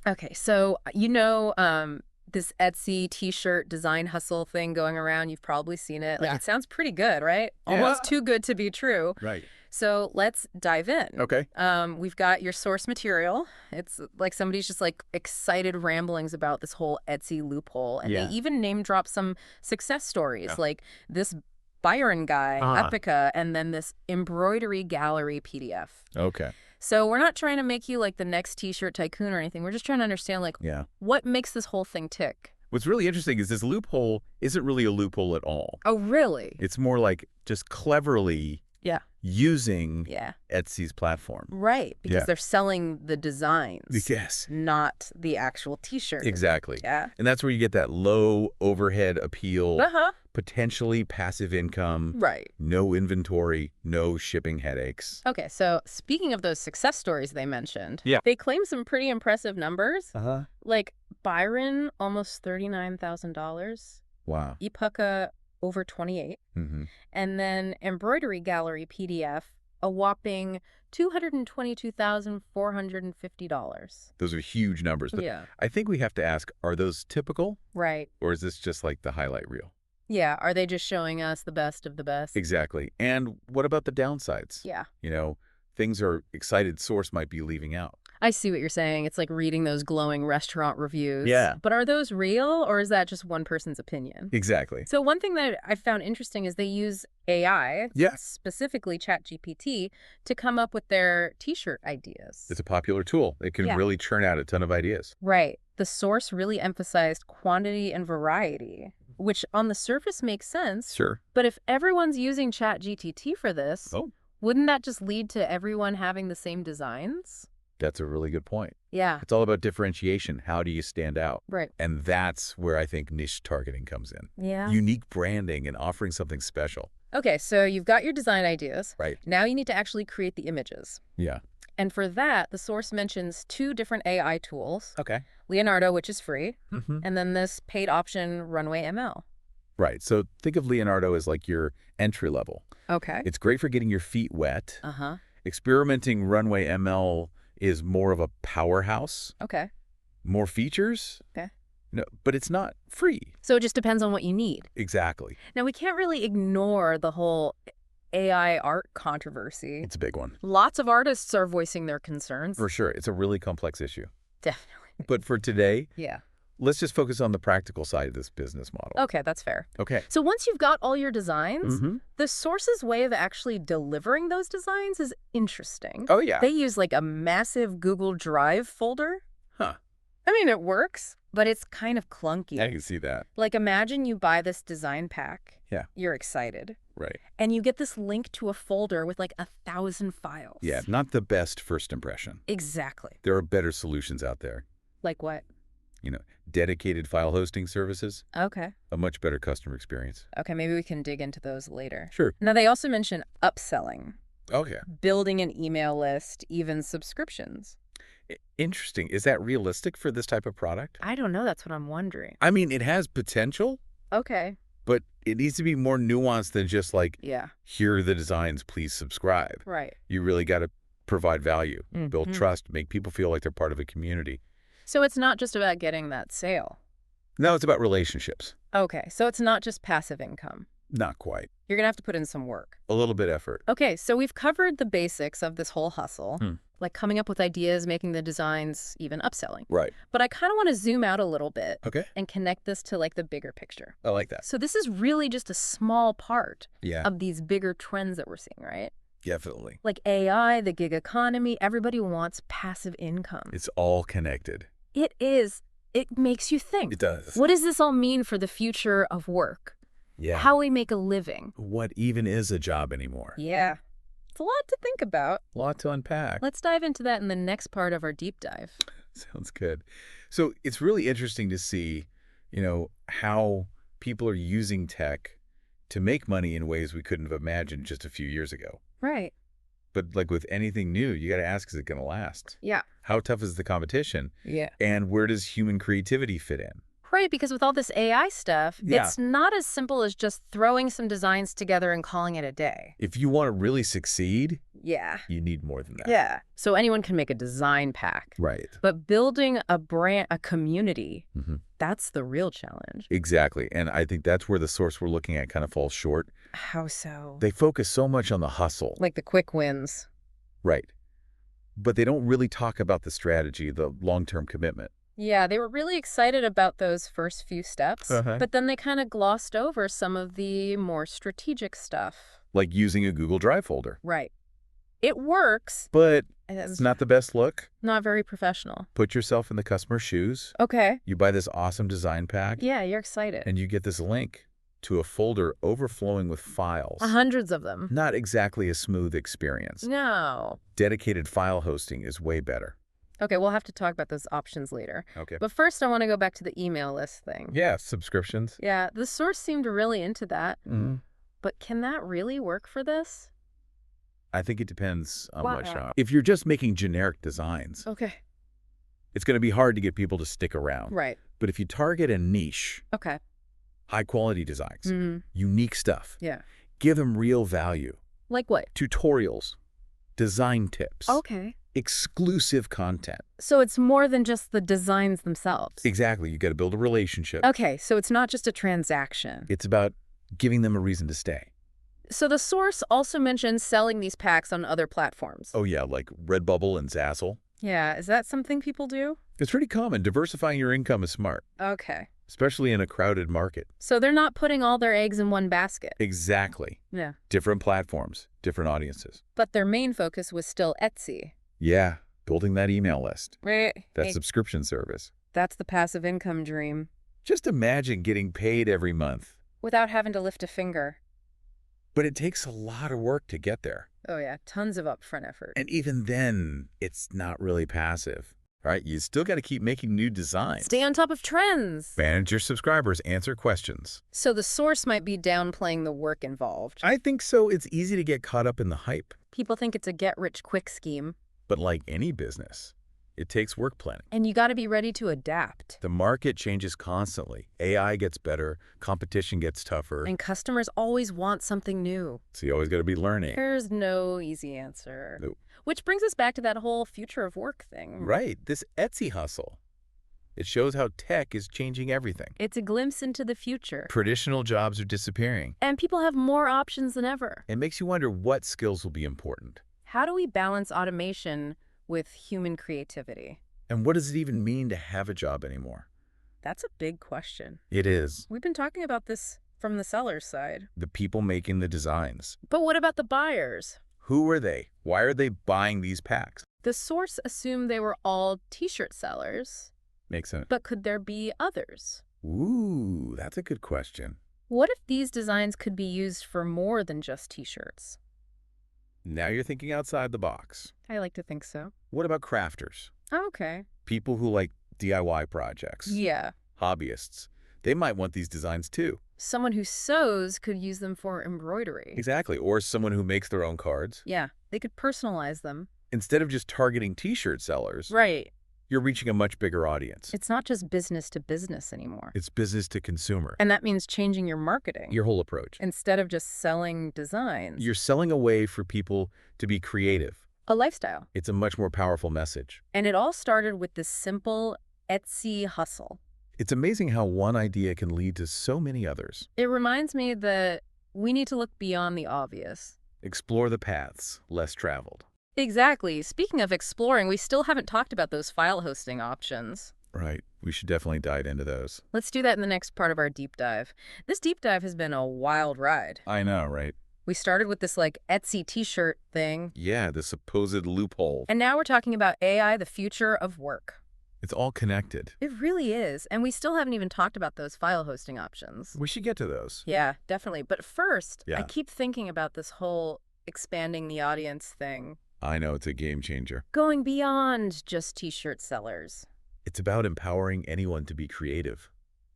Okay, so this Etsy t-shirt design hustle thing going around, you've probably seen it. Like, Yeah. it sounds pretty good, right? Yeah. Almost too good to be true. Right. So let's dive in. Okay. We've got your source material. It's like somebody's just like excited ramblings about this whole Etsy loophole. And Yeah. they even name drop some success stories, Yeah. like this Byron guy, Ah. Epica, and then this embroidery gallery PDF. Okay. So we're not trying to make you like the next t-shirt tycoon or anything. We're just trying to understand like Yeah. what makes this whole thing tick. What's really interesting is this loophole isn't really a loophole at all. Oh, really? It's more like just cleverly Yeah. using Yeah. Etsy's platform. Right. Because Yeah. they're selling the designs, Yes. not the actual t-shirt. Exactly. Yeah. And that's where you get that low overhead appeal, Uh-huh. potentially passive income, Right. no inventory, no shipping headaches. Okay, so speaking of those success stories they mentioned, Yeah. they claim some pretty impressive numbers. Uh-huh. Like Byron, almost $39,000. Wow. Epuka, over 28. Mm-hmm. And then Embroidery Gallery PDF, a whopping $222,450. Those are huge numbers. But Yeah. I think we have to ask, are those typical? Right. Or is this just like the highlight reel? Yeah. Are they just showing us the best of the best? Exactly. And what about the downsides? Yeah. You know, things our excited source might be leaving out. I see what you're saying. It's like reading those glowing restaurant reviews. Yeah. But are those real, or is that just one person's opinion? Exactly. So one thing that I found interesting is they use AI, Yeah. specifically ChatGPT, to come up with their t-shirt ideas. It's a popular tool. It can Yeah. really churn out a ton of ideas. Right. The source really emphasized quantity and variety, which on the surface makes sense. Sure. But if everyone's using ChatGPT for this, Oh. wouldn't that just lead to everyone having the same designs? That's a really good point. Yeah. It's all about differentiation. How do you stand out? Right. And that's where I think niche targeting comes in. Yeah. Unique branding and offering something special. Okay, so you've got your design ideas. Right. Now you need to actually create the images. Yeah. And for that, the source mentions 2 different AI tools. Okay. Leonardo, which is free, Mm-hmm. and then this paid option, Runway ML. Right. So think of Leonardo as like your entry level. Okay. It's great for getting your feet wet. Uh-huh. Experimenting Runway ML is more of a powerhouse. Okay. More features. Okay. No, but it's not free. So it just depends on what you need. Exactly. Now, we can't really ignore the whole AI art controversy. It's a big one. Lots of artists are voicing their concerns. For sure. It's a really complex issue. Definitely. But for today, Yeah. let's just focus on the practical side of this business model. Okay, that's fair. Okay. So once you've got all your designs, Mm-hmm. the source's way of actually delivering those designs is interesting. Oh, yeah. They use like a massive Google Drive folder. Huh. I mean, it works, but it's kind of clunky. I can see that. Like, imagine you buy this design pack. Yeah. You're excited. Right. And you get this link to a folder with like 1,000 files. Yeah. Not the best first impression. Exactly. There are better solutions out there. Like what? You know, dedicated file hosting services, Okay. a much better customer experience. Okay, maybe we can dig into those later. Sure. Now, they also mention upselling, Okay. building an email list, even subscriptions. Interesting. Is that realistic for this type of product? I don't know. That's what I'm wondering. I mean, it has potential, Okay. but it needs to be more nuanced than just like, Yeah. here are the designs, please subscribe. Right. You really got to provide value, build Mhm. trust, make people feel like they're part of a community. So it's not just about getting that sale. No, it's about relationships. Okay. So it's not just passive income. Not quite. You're going to have to put in some work. A little bit effort. Okay. So we've covered the basics of this whole hustle, Hmm. like coming up with ideas, making the designs, even upselling. Right. But I kind of want to zoom out a little bit Okay. and connect this to like the bigger picture. I like that. So this is really just a small part Yeah, of these bigger trends that we're seeing, right? definitely. Like AI, the gig economy, everybody wants passive income. It's all connected. It is. It makes you think. It does. What does this all mean for the future of work? Yeah. How we make a living? What even is a job anymore? Yeah. It's a lot to think about. A lot to unpack. Let's dive into that in the next part of our deep dive. Sounds good. So it's really interesting to see, you know, how people are using tech to make money in ways we couldn't have imagined just a few years ago. Right. But like with anything new, you got to ask, is it going to last? Yeah. How tough is the competition? Yeah. And where does human creativity fit in? Right, because with all this AI stuff, Yeah. it's not as simple as just throwing some designs together and calling it a day. If you want to really succeed, Yeah. You need more than that. Yeah. So anyone can make a design pack. Right. But building a brand, a community, Hmm. that's the real challenge. Exactly. And I think that's where the source we're looking at kind of falls short. How so? They focus so much on the hustle. Like the quick wins. Right. But they don't really talk about the strategy, the long-term commitment. Yeah, they were really excited about those first few steps, Uh-huh. but then they kind of glossed over some of the more strategic stuff. Like using a Google Drive folder. Right. It works. But It's it's not the best look. not very professional. Put yourself in the customer's shoes. Okay. You buy this awesome design pack, Yeah, you're excited. and you get this link to a folder overflowing with files. Hundreds of them. Not exactly a smooth experience. No. Dedicated file hosting is way better. Okay, we'll have to talk about those options later. Okay. But first, I want to go back to the email list thing. Yeah, subscriptions. Yeah, the source seemed really into that. Mm-hmm. But can that really work for this? I think it depends on what Wow. genre. If you're just making generic designs, Okay. it's going to be hard to get people to stick around. Right. But if you target a niche, Okay. high-quality designs, Mm-hmm. unique stuff, Yeah. give them real value. Like what? Tutorials, design tips, Okay. exclusive content. So it's more than just the designs themselves. Exactly. You got to build a relationship. Okay, so it's not just a transaction. It's about giving them a reason to stay. So the source also mentions selling these packs on other platforms. Oh, yeah, like Redbubble and Zazzle. Yeah, is that something people do? It's pretty common. Diversifying your income is smart, Okay. especially in a crowded market. So they're not putting all their eggs in one basket. Exactly. Yeah. Different platforms, different audiences. But their main focus was still Etsy. Yeah, building that email list, Right. that subscription service. That's the passive income dream. Just imagine getting paid every month. Without having to lift a finger. But it takes a lot of work to get there. Oh yeah, tons of upfront effort. And even then, it's not really passive, right? You still got to keep making new designs. Stay on top of trends. Manage your subscribers, answer questions. So the source might be downplaying the work involved. I think so. It's easy to get caught up in the hype. People think it's a get-rich-quick scheme. But like any business, it takes work planning. And you got to be ready to adapt. The market changes constantly. AI gets better, competition gets tougher. And customers always want something new. So you always got to be learning. There's no easy answer. Nope. Which brings us back to that whole future of work thing. Right, this Etsy hustle. It shows how tech is changing everything. It's a glimpse into the future. Traditional jobs are disappearing. And people have more options than ever. It makes you wonder what skills will be important. How do we balance automation with human creativity? And what does it even mean to have a job anymore? That's a big question. It is. We've been talking about this from the seller's side. The people making the designs. But what about the buyers? Who are they? Why are they buying these packs? The source assumed they were all t-shirt sellers, Makes sense. but could there be others? Ooh, that's a good question. What if these designs could be used for more than just t-shirts? Now you're thinking outside the box. I like to think so. What about crafters? Okay. People who like DIY projects. Yeah. Hobbyists. They might want these designs too. Someone who sews could use them for embroidery. Exactly. Or someone who makes their own cards. Yeah, they could personalize them. Instead of just targeting t-shirt sellers, Right. you're reaching a much bigger audience. It's not just business to business anymore. It's business to consumer. And that means changing your marketing. Your whole approach. Instead of just selling designs. You're selling a way for people to be creative. A lifestyle. It's a much more powerful message. And it all started with this simple Etsy hustle. It's amazing how one idea can lead to so many others. It reminds me that we need to look beyond the obvious. Explore the paths less traveled. Exactly. Speaking of exploring, we still haven't talked about those file hosting options. Right. We should definitely dive into those. Let's do that in the next part of our deep dive. This deep dive has been a wild ride. I know, right? We started with this Etsy t-shirt thing. Yeah, the supposed loophole. And now we're talking about AI, the future of work. It's all connected. It really is. And we still haven't even talked about those file hosting options. We should get to those. Yeah, definitely. But first, Yeah. I keep thinking about this whole expanding the audience thing. I know, it's a game changer. Going beyond just t-shirt sellers. It's about empowering anyone to be creative.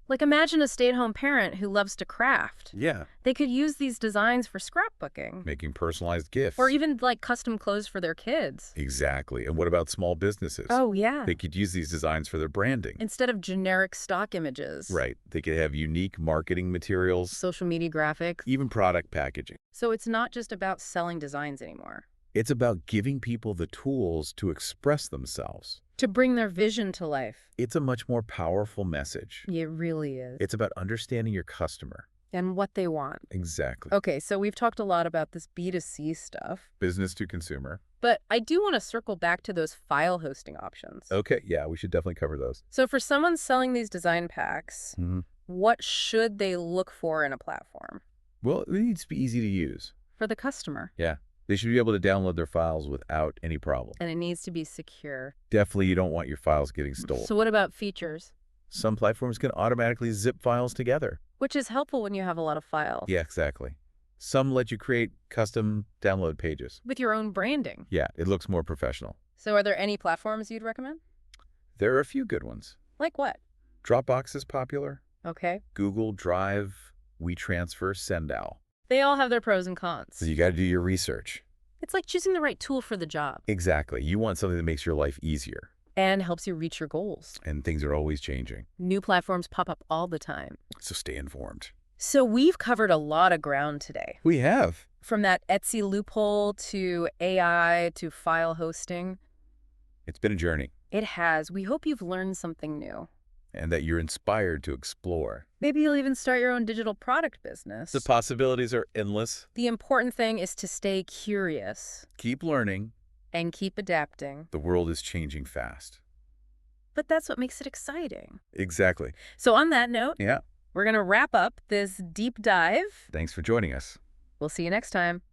Like imagine a stay-at-home parent who loves to craft. Yeah. They could use these designs for scrapbooking. Making personalized gifts. Or even custom clothes for their kids. Exactly. And what about small businesses? Oh, yeah. They could use these designs for their branding. Instead of generic stock images. Right. They could have unique marketing materials, Social media graphics. even product packaging. So it's not just about selling designs anymore. It's about giving people the tools to express themselves. To bring their vision to life. It's a much more powerful message. It really is. It's about understanding your customer. And what they want. Exactly. Okay, so we've talked a lot about this B2C stuff. Business to consumer. But I do want to circle back to those file hosting options. Okay, yeah, we should definitely cover those. So for someone selling these design packs, what should they look for in a platform? Well, it needs to be easy to use. For the customer. Yeah. They should be able to download their files without any problem. And it needs to be secure. Definitely you don't want your files getting stolen. So what about features? Some platforms can automatically zip files together. Which is helpful when you have a lot of files. Yeah, exactly. Some let you create custom download pages. With your own branding. Yeah, it looks more professional. So are there any platforms you'd recommend? There are a few good ones. Like what? Dropbox is popular. Okay. Google Drive, WeTransfer, Sendow. They all have their pros and cons. So you got to do your research. It's like choosing the right tool for the job. Exactly. You want something that makes your life easier. And helps you reach your goals. And things are always changing. New platforms pop up all the time. So stay informed. So we've covered a lot of ground today. We have. From that Etsy loophole to AI to file hosting. It's been a journey. It has. We hope you've learned something new. And that you're inspired to explore. Maybe you'll even start your own digital product business. The possibilities are endless. The important thing is to stay curious. Keep learning. And keep adapting. The world is changing fast. But that's what makes it exciting. Exactly. So on that note, yeah, we're going to wrap up this deep dive. Thanks for joining us. We'll see you next time.